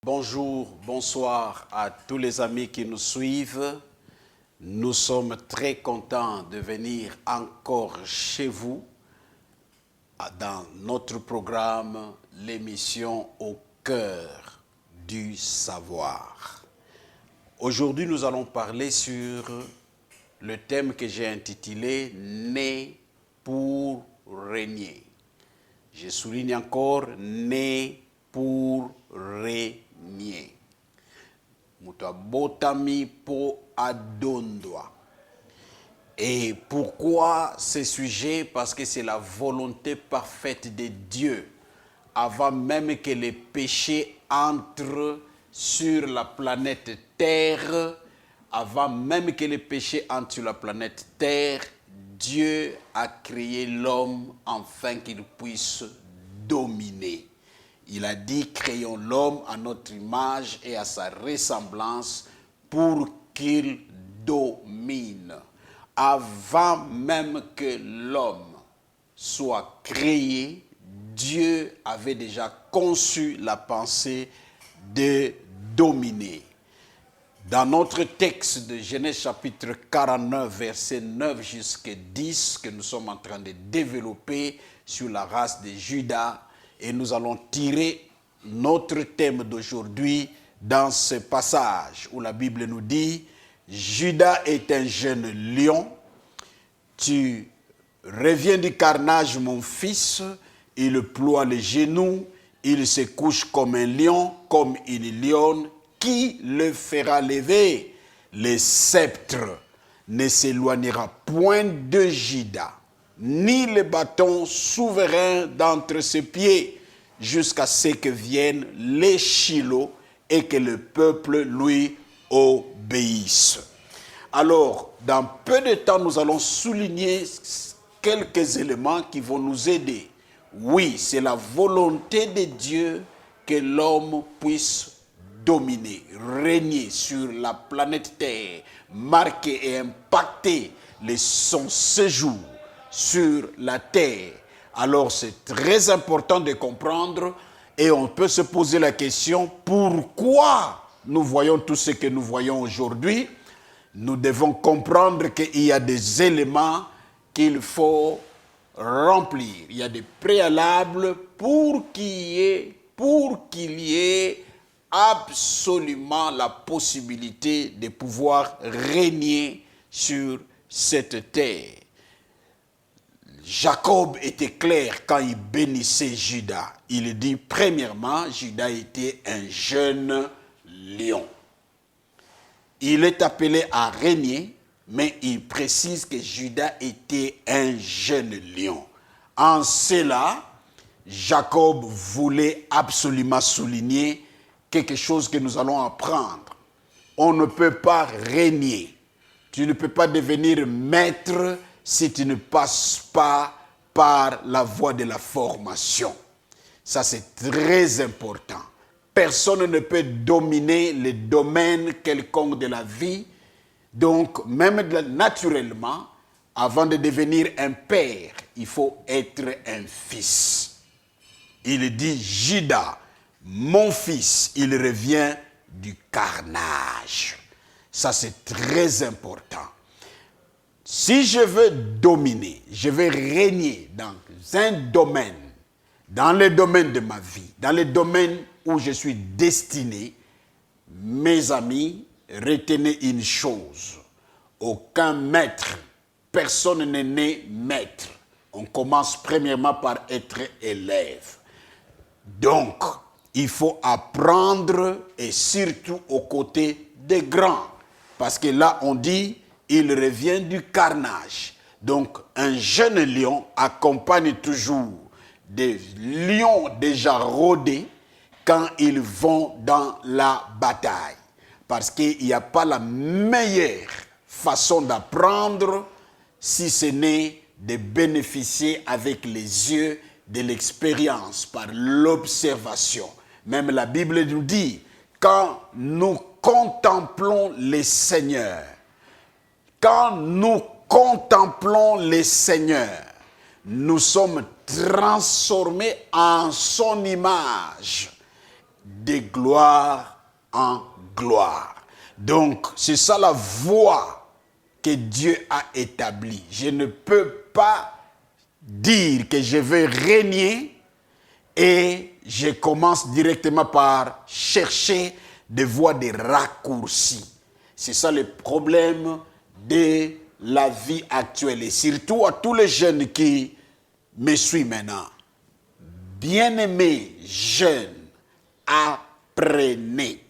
Bonjour, bonsoir à tous les amis qui nous suivent. Nous sommes très contents de venir encore chez vous dans notre programme, l'émission Au cœur du savoir. Aujourd'hui, nous allons parler sur le thème que j'ai intitulé « Né pour régner ». Je souligne encore « Né pour régner ». Mutabotami po adondwa. Et pourquoi ce sujet? Parce que c'est la volonté parfaite de Dieu. Avant même que les péchés entrent sur la planète Terre, avant même que les péchés entrent sur la planète Terre, Dieu a créé l'homme afin qu'il puisse dominer. Il a dit, créons l'homme à notre image et à sa ressemblance pour qu'il domine. Avant même que l'homme soit créé, Dieu avait déjà conçu la pensée de dominer. Dans notre texte de Genèse chapitre 49, verset 9 jusqu'à 10, que nous sommes en train de développer sur la race de Juda, et nous allons tirer notre thème d'aujourd'hui dans ce passage où la Bible nous dit « Juda est un jeune lion, tu reviens du carnage mon fils, il ploie les genoux, il se couche comme un lion, comme une lionne, qui le fera lever? Le sceptre ne s'éloignera point de Juda, ni le bâton souverain d'entre ses pieds, jusqu'à ce que viennent les Shiloh et que le peuple lui obéisse. » Alors, dans peu de temps, nous allons souligner quelques éléments qui vont nous aider. Oui, c'est la volonté de Dieu que l'homme puisse dominer, régner sur la planète Terre, marquer et impacter son séjour sur la Terre. Alors c'est très important de comprendre et on peut se poser la question pourquoi nous voyons tout ce que nous voyons aujourd'hui. Nous devons comprendre qu'il y a des éléments qu'il faut remplir. Il y a des préalables pour qu'il y ait absolument la possibilité de pouvoir régner sur cette terre. Jacob était clair quand il bénissait Juda. Il dit premièrement, Juda était un jeune lion. Il est appelé à régner, mais il précise que Juda était un jeune lion. En cela, Jacob voulait absolument souligner quelque chose que nous allons apprendre. On ne peut pas régner. Tu ne peux pas devenir maître si tu ne passes pas par la voie de la formation. Ça, c'est très important. Personne ne peut dominer le domaine quelconque de la vie. Donc, même naturellement, avant de devenir un père, il faut être un fils. Il dit, Juda, mon fils, il revient du carnage. Ça, c'est très important. Si je veux dominer, je veux régner dans un domaine, dans le domaine de ma vie, dans le domaine où je suis destiné, mes amis, retenez une chose. Aucun maître, personne n'est né maître. On commence premièrement par être élève. Donc, il faut apprendre et surtout aux côtés des grands. Parce que là, on dit, il revient du carnage. Donc, un jeune lion accompagne toujours des lions déjà rodés quand ils vont dans la bataille. Parce qu'il n'y a pas la meilleure façon d'apprendre si ce n'est de bénéficier avec les yeux de l'expérience, par l'observation. Même la Bible nous dit, quand nous contemplons les seigneurs, quand nous contemplons les seigneurs, nous sommes transformés en son image. de gloire en gloire. Donc, c'est ça la voie que Dieu a établie. Je ne peux pas dire que je veux régner et je commence directement par chercher des voies de raccourcis. C'est ça le problème de la vie actuelle. Et surtout à tous les jeunes qui me suivent maintenant. Bien-aimés jeunes, apprenez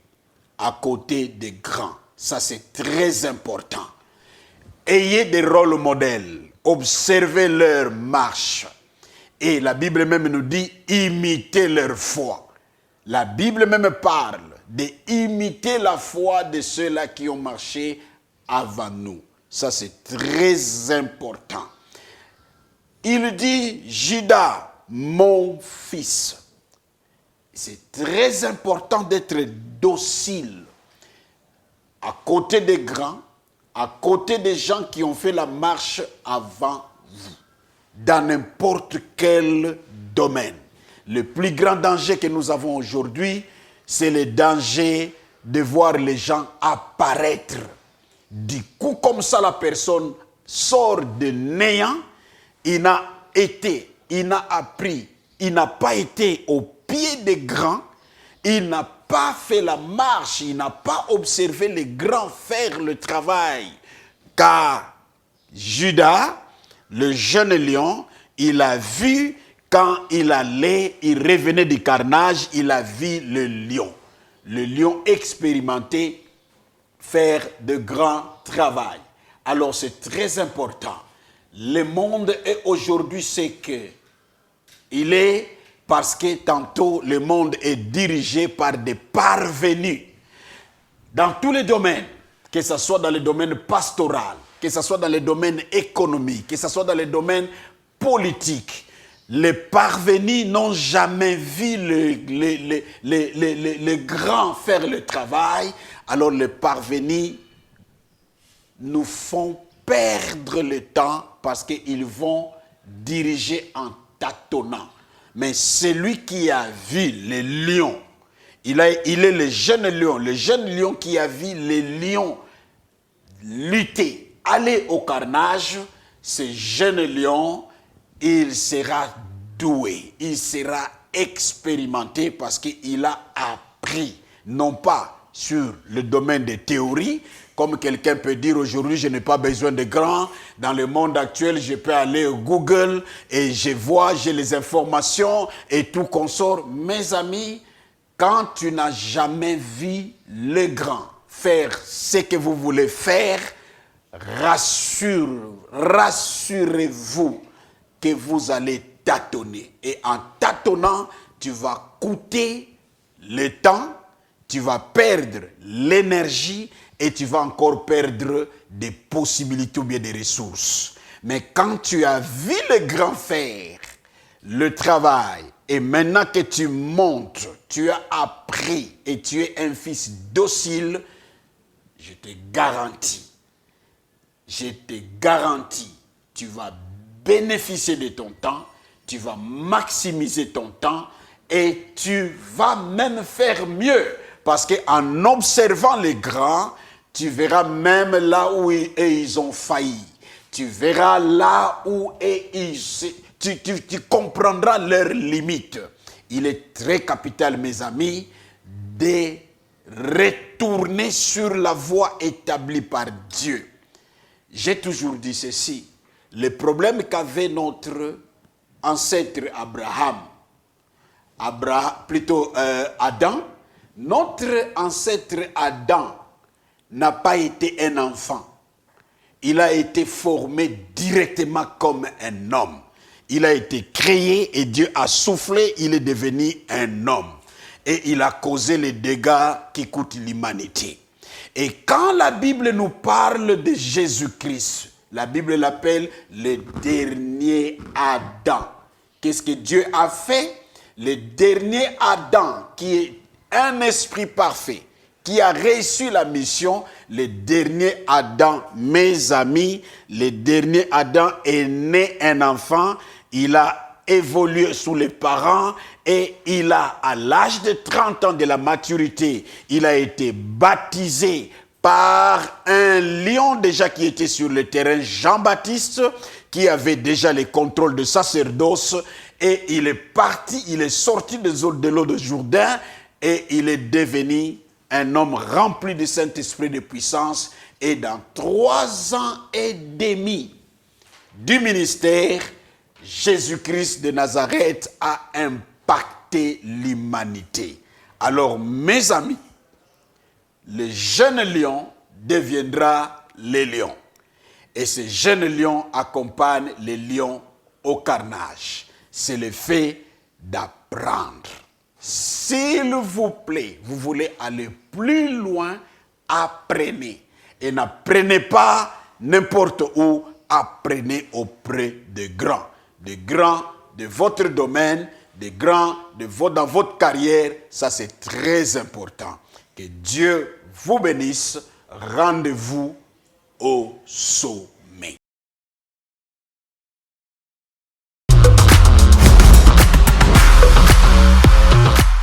à côté des grands. Ça, c'est très important. Ayez des rôles modèles. Observez leur marche. Et la Bible même nous dit, imitez leur foi. La Bible même parle d'imiter la foi de ceux-là qui ont marché avant nous. Ça, c'est très important. Il dit, Judas, mon fils. C'est très important d'être docile à côté des grands, à côté des gens qui ont fait la marche avant vous, dans n'importe quel domaine. Le plus grand danger que nous avons aujourd'hui, c'est le danger de voir les gens apparaître. Du coup, comme ça, la personne sort de néant, il n'a appris, il n'a pas été au pied des grands, il n'a pas fait la marche, il n'a pas observé les grands faire le travail. Car Judas, le jeune lion, il a vu quand il revenait du carnage, il a vu le lion expérimenté faire de grands travaux. Alors c'est très important. Le monde est aujourd'hui ce qu'il est parce que tantôt le monde est dirigé par des parvenus. Dans tous les domaines, que ce soit dans le domaine pastoral, que ce soit dans le domaine économique, que ce soit dans le domaine politique, les parvenus n'ont jamais vu les grands faire le travail. Alors les parvenus nous font perdre le temps parce qu'ils vont diriger en tâtonnant. Mais celui qui a vu les lions, il est le jeune lion qui a vu les lions lutter, aller au carnage, ce jeune lion, il sera doué, il sera expérimenté parce qu'il a appris, non pas sur le domaine des théories, comme quelqu'un peut dire aujourd'hui, je n'ai pas besoin de grands. Dans le monde actuel, je peux aller au Google et j'ai les informations et tout consort. Mes amis, quand tu n'as jamais vu les grands faire ce que vous voulez faire, rassurez-vous que vous allez tâtonner. Et en tâtonnant, tu vas coûter le temps, tu vas perdre l'énergie et tu vas encore perdre des possibilités ou bien des ressources. Mais quand tu as vu le grand faire, le travail, et maintenant que tu montes, tu as appris et tu es un fils docile, je te garantis, tu vas bénéficier de ton temps, tu vas maximiser ton temps et tu vas même faire mieux. Parce qu'en observant les grands, tu verras même là où ils ont failli. Tu verras là où tu comprendras leurs limites. Il est très capital, mes amis, de retourner sur la voie établie par Dieu. J'ai toujours dit ceci. Le problème qu'avait notre ancêtre Adam, notre ancêtre Adam n'a pas été un enfant. Il a été formé directement comme un homme. Il a été créé et Dieu a soufflé, il est devenu un homme. Et il a causé les dégâts qui coûtent l'humanité. Et quand la Bible nous parle de Jésus-Christ, la Bible l'appelle le dernier Adam. Qu'est-ce que Dieu a fait? Le dernier Adam, qui est un esprit parfait, qui a reçu la mission, le dernier Adam, mes amis, le dernier Adam est né un enfant, il a évolué sous les parents et il a, à l'âge de 30 ans de la maturité, il a été baptisé par un lion déjà qui était sur le terrain, Jean-Baptiste, qui avait déjà les contrôles de sacerdoce, et il est parti, il est sorti de l'eau de Jourdain et il est devenu un homme rempli du Saint-Esprit de puissance. Et dans 3 ans et demi du ministère, Jésus-Christ de Nazareth a impacté l'humanité. Alors, mes amis, le jeune lion deviendra le lion. Et ce jeune lion accompagne les lions au carnage. C'est le fait d'apprendre. S'il vous plaît, vous voulez aller plus loin, apprenez. Et n'apprenez pas n'importe où, apprenez auprès des grands. Des grands de votre domaine, des grands dans votre carrière, ça c'est très important. Que Dieu vous bénisse. Rendez-vous au sommet.